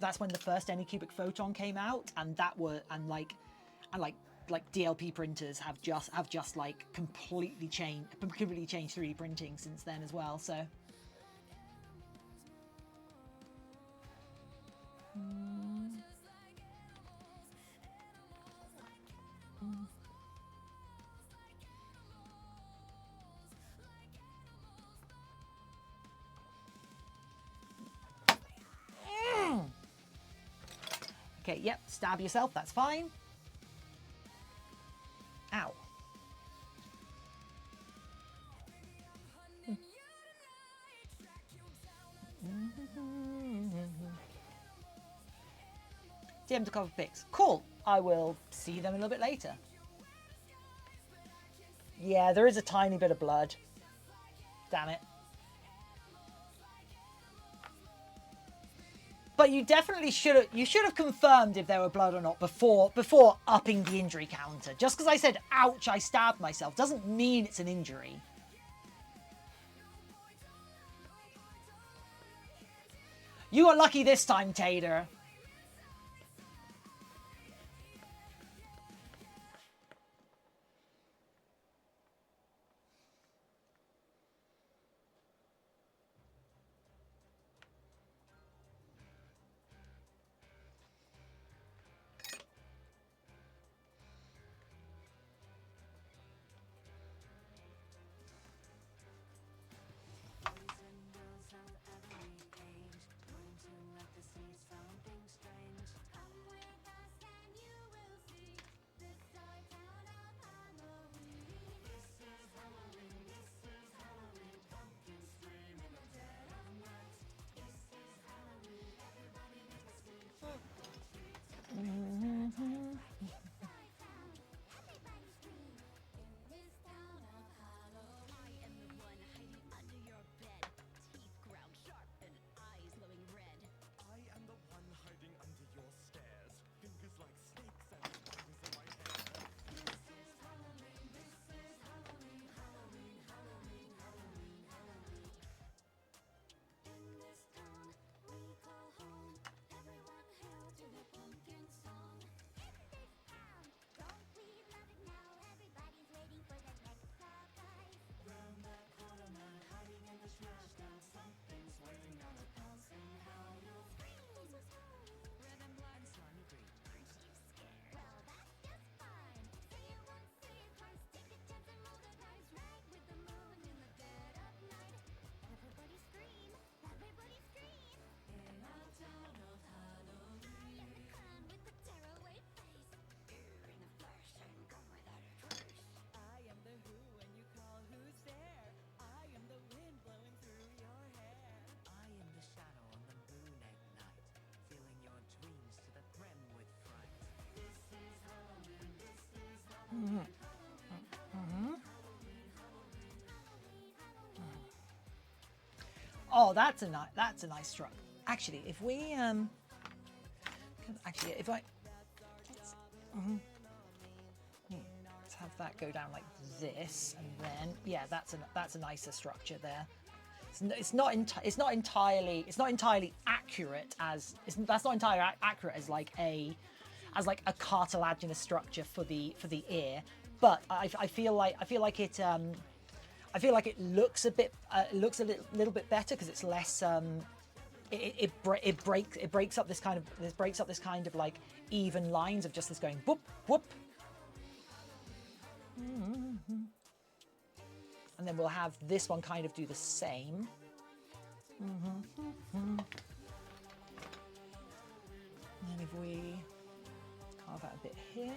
that's when the first Anycubic photon came out, and like DLP printers have just like completely changed 3D printing since then as well. So. Okay, yep, stab yourself, that's fine. Ow. DM to cover pics. Cool. I will see them a little bit later. Yeah, there is a tiny bit of blood. Damn it. But you definitely should have confirmed if there were blood or not before upping the injury counter. Just because I said, ouch, I stabbed myself, doesn't mean it's an injury. You got lucky this time, Tater. Oh, that's a nice struck. Actually, if we if I let's have that go down like this, and then yeah, that's a nicer structure there. It's not entirely accurate as that's not entirely accurate as like a cartilaginous structure for the ear, but I feel like it looks a little bit better because it's less it breaks up this kind of like even lines of just this going whoop whoop. And then we'll have this one kind of do the same. And then if we carve out a bit here.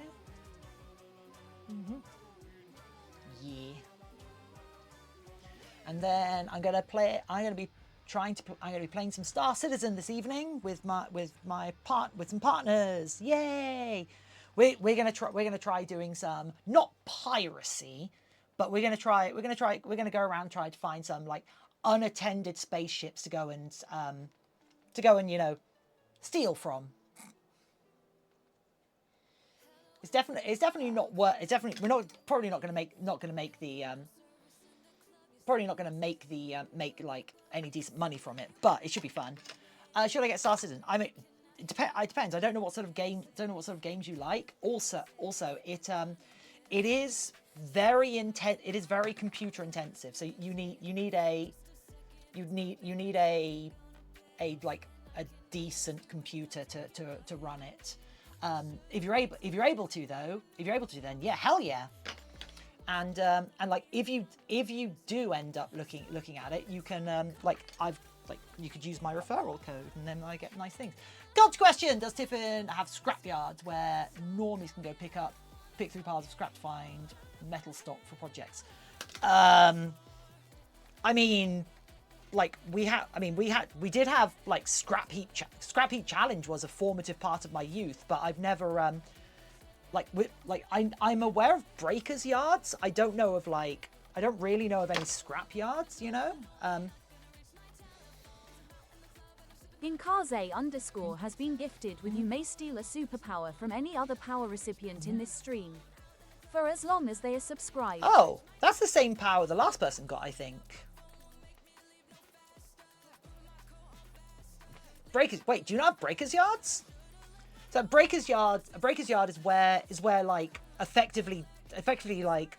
Yeah. And then I'm gonna be playing some Star Citizen this evening with some partners. Yay! We're gonna try doing some, not piracy, but we're gonna go around and try to find some like unattended spaceships to go and steal from. It's definitely not worth. We're probably not gonna make like any decent money from it, but it should be fun. Should I get Star Citizen? I mean, it depends. I don't know what sort of game. Don't know what sort of games you like. Also, it is very intense. It is very computer intensive. So you need a like a decent computer to run it. If you're able to, then yeah, hell yeah. And like if you do end up looking at it, you can you could use my referral code and then I get nice things. God's question: does Tiffin have scrap yards where normies can go pick through piles of scrap to find metal stock for projects? I mean, like we did have like scrap heap challenge was a formative part of my youth, but I've never I'm aware of breakers yards. I don't really know of any scrap yards, you know. Inkaze_ has been gifted with you may steal a superpower from any other power recipient in this stream for as long as they are subscribed. Oh, that's the same power the last person got, I think. Breakers. Wait, do you not have breakers yards? So a breakers yard is where like effectively like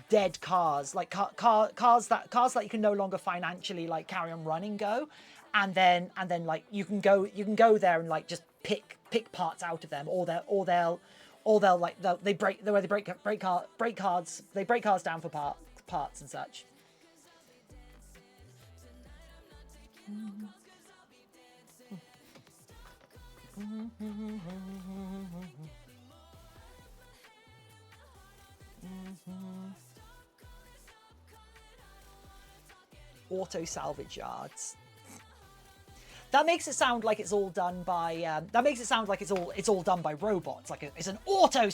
dead cars, like cars that you can no longer financially like carry on running go, and then like you can go there and like just pick parts out of them, or they'll break cars down for parts and such. Auto salvage yards. That makes it sound like it's all done by. That makes it sound like it's all done by robots. Like it's an auto